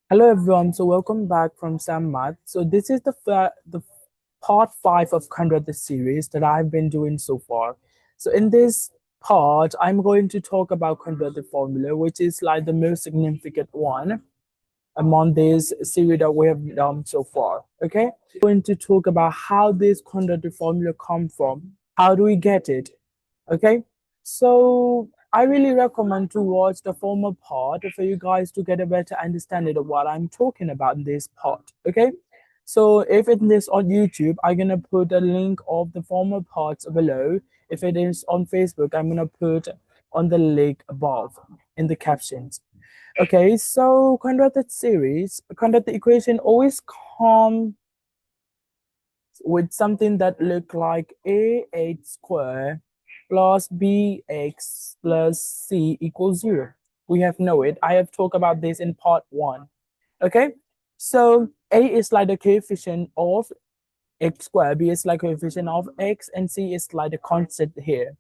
Hello everyone, so welcome back from Sam Math. So this is the part 5 of Conrad the series that I've been doing so far. So in this part, I'm going to talk about quadratic formula, which is like the most significant one among this series that we have done so far. Okay, going to talk about how this quadratic formula come from. How do we get it? Okay, so I really recommend to watch the former part for you guys to get a better understanding of what I'm talking about in this part. Okay, so if it is on YouTube, I'm gonna put a link of the former parts below. If it is on Facebook, I'm gonna put on the link above in the captions. Okay, so quadratic series, quadratic equation always come with something that look like ax squared plus bx plus c equals 0. We have know it. I have talked about this in part 1. Okay, so a is like the coefficient of x squared, b is like coefficient of x, and c is like the constant here.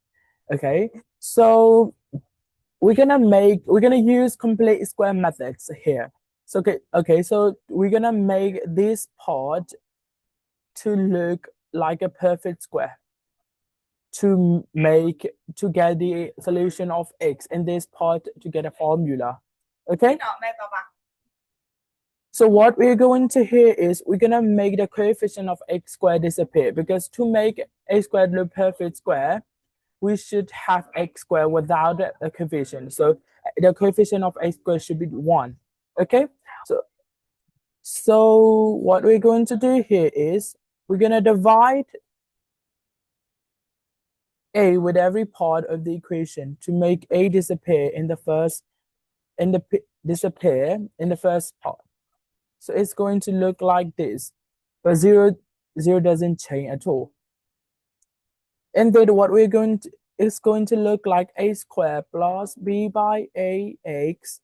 Okay, so we're gonna use complete square methods here. So so we're gonna make this part to look like a perfect square to get the solution of x in this part to get a formula. Okay, so what we're going to here is we're gonna make the coefficient of x squared disappear, because to make a squared look perfect square we should have x squared without a coefficient. So the coefficient of x squared should be 1. Okay, so what we're going to do here is we're going to divide a with every part of the equation to make a disappear in the first part. So it's going to look like this, but zero doesn't change at all. And then what we're going to is going to look like a squared plus b by ax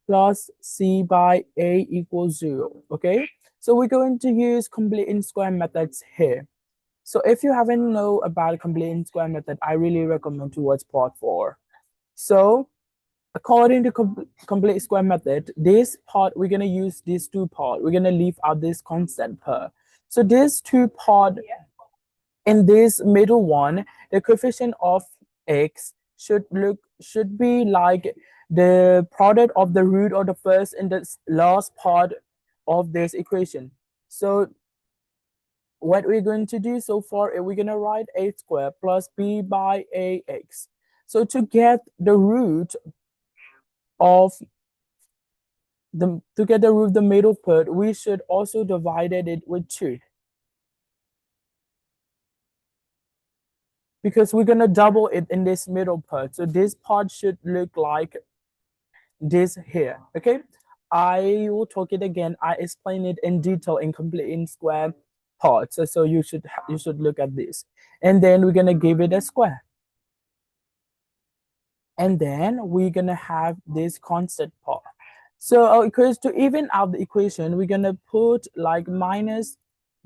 plus c by a equals 0. Okay, so we're going to use complete square methods here. So if you haven't know about complete square method, I really recommend to watch part 4. So according to complete square method, this part we're gonna use these two part. We're gonna leave out this constant per. So this two part in this middle one, the coefficient of x should be like the product of the root of the first and the last part of this equation. So what we're going to do so far is we're going to write a squared plus b by ax. So to get the root of the middle part, we should also divide it with 2, because we're going to double it in this middle part. So this part should look like this here. Okay, I will talk it again. I explain it in detail in complete in square parts. So you should look at this, and then we're gonna give it a square, and then we're gonna have this constant part. So because to even out the equation, we're gonna put like minus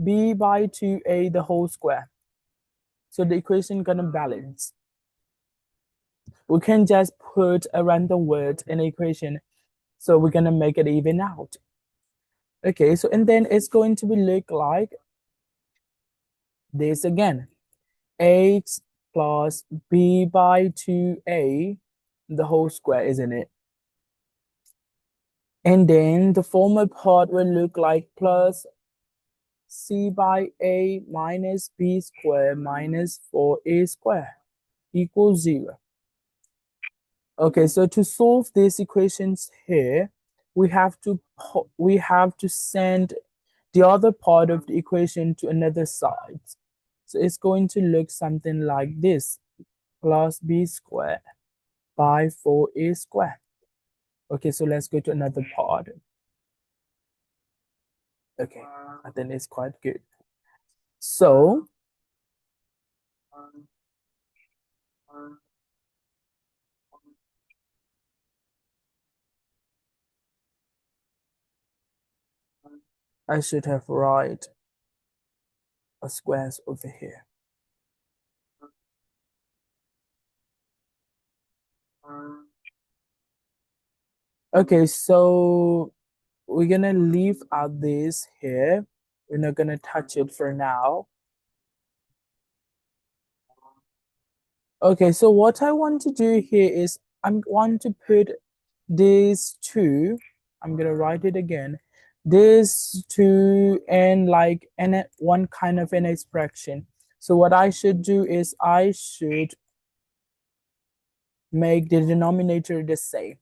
b by 2a the whole square. So the equation gonna balance. We can just put a random word in the equation, so we're gonna make it even out. Okay, so and then it's going to be look like this again. X plus b by 2a the whole square, isn't it? And then the former part will look like plus c by a minus b squared minus 4a squared equals 0. Okay, so to solve these equations here, we have to send the other part of the equation to another side. So it's going to look something like this, plus b squared by 4a squared. Okay, so let's go to another part. Okay, I think it's quite good. So I should have write a squares over here. Okay, so we're gonna leave out this here. We're not gonna touch it for now. Okay, so what I want to do here is I'm going to put these two, I'm gonna write it again, these two and like in one kind of an expression. So what I should do is I should make the denominator the same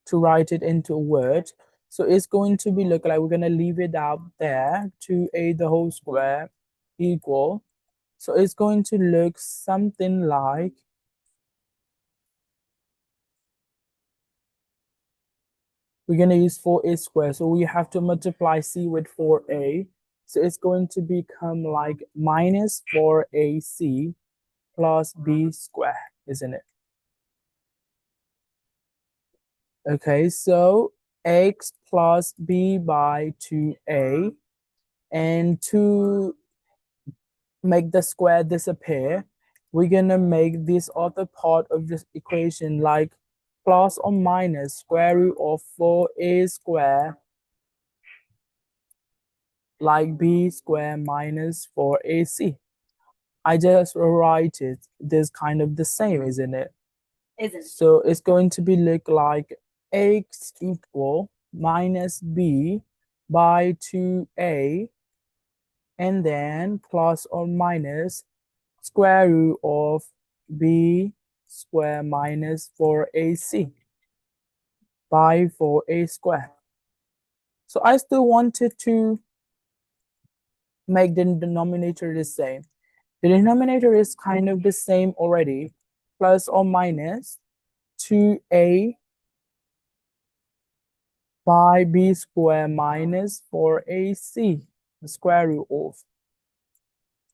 to write it into a word. So it's going to be look like we're gonna leave it out there, 2a the whole square equal. So it's going to look something like we're going to use 4a squared. So we have to multiply c with 4a. So it's going to become like minus 4ac plus b squared, isn't it? Okay, so x plus b by 2a. And to make the square disappear, we're going to make this other part of this equation like plus or minus square root of 4a squared like b squared minus 4ac. I just write it. This kind of the same, isn't it? Isn't. So it's going to be look like x equal minus b by 2a and then plus or minus square root of b square minus 4ac by 4a squared. So I still wanted to make the denominator the same. The denominator is kind of the same already, plus or minus 2a by b squared minus 4ac, the square root of.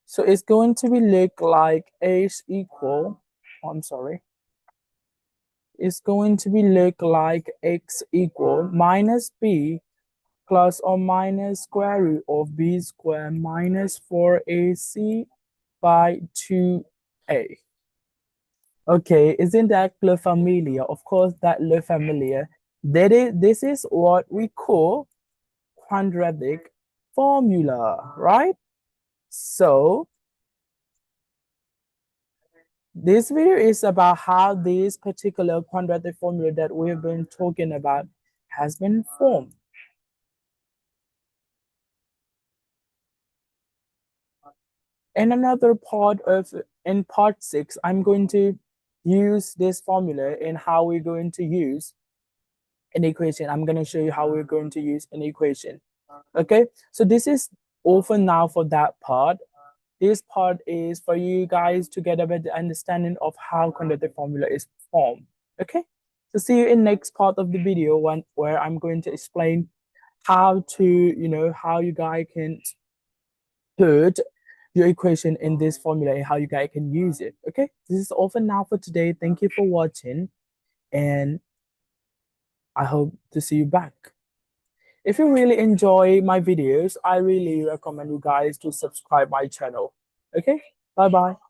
So it's going to be look like h equal, oh, I'm sorry. It's going to be look like x equal minus b plus or minus square root of b squared minus 4ac by 2a. Okay, isn't that Le Familia? Of course, that Le Familia. This is what we call quadratic formula, right? So this video is about how this particular quadratic formula that we've been talking about has been formed. In another part of, in part 6, I'm going to use this formula and how we're going to use an equation. I'm going to show you how we're going to use an equation. Okay, so this is all for now for that part. This part is for you guys to get a better understanding of how quadratic formula is formed. Okay, so see you in next part of the video where I'm going to explain how to, how you guys can put your equation in this formula and how you guys can use it. Okay, this is all for now for today. Thank you for watching, and I hope to see you back. If you really enjoy my videos, I really recommend you guys to subscribe my channel. Okay, bye bye.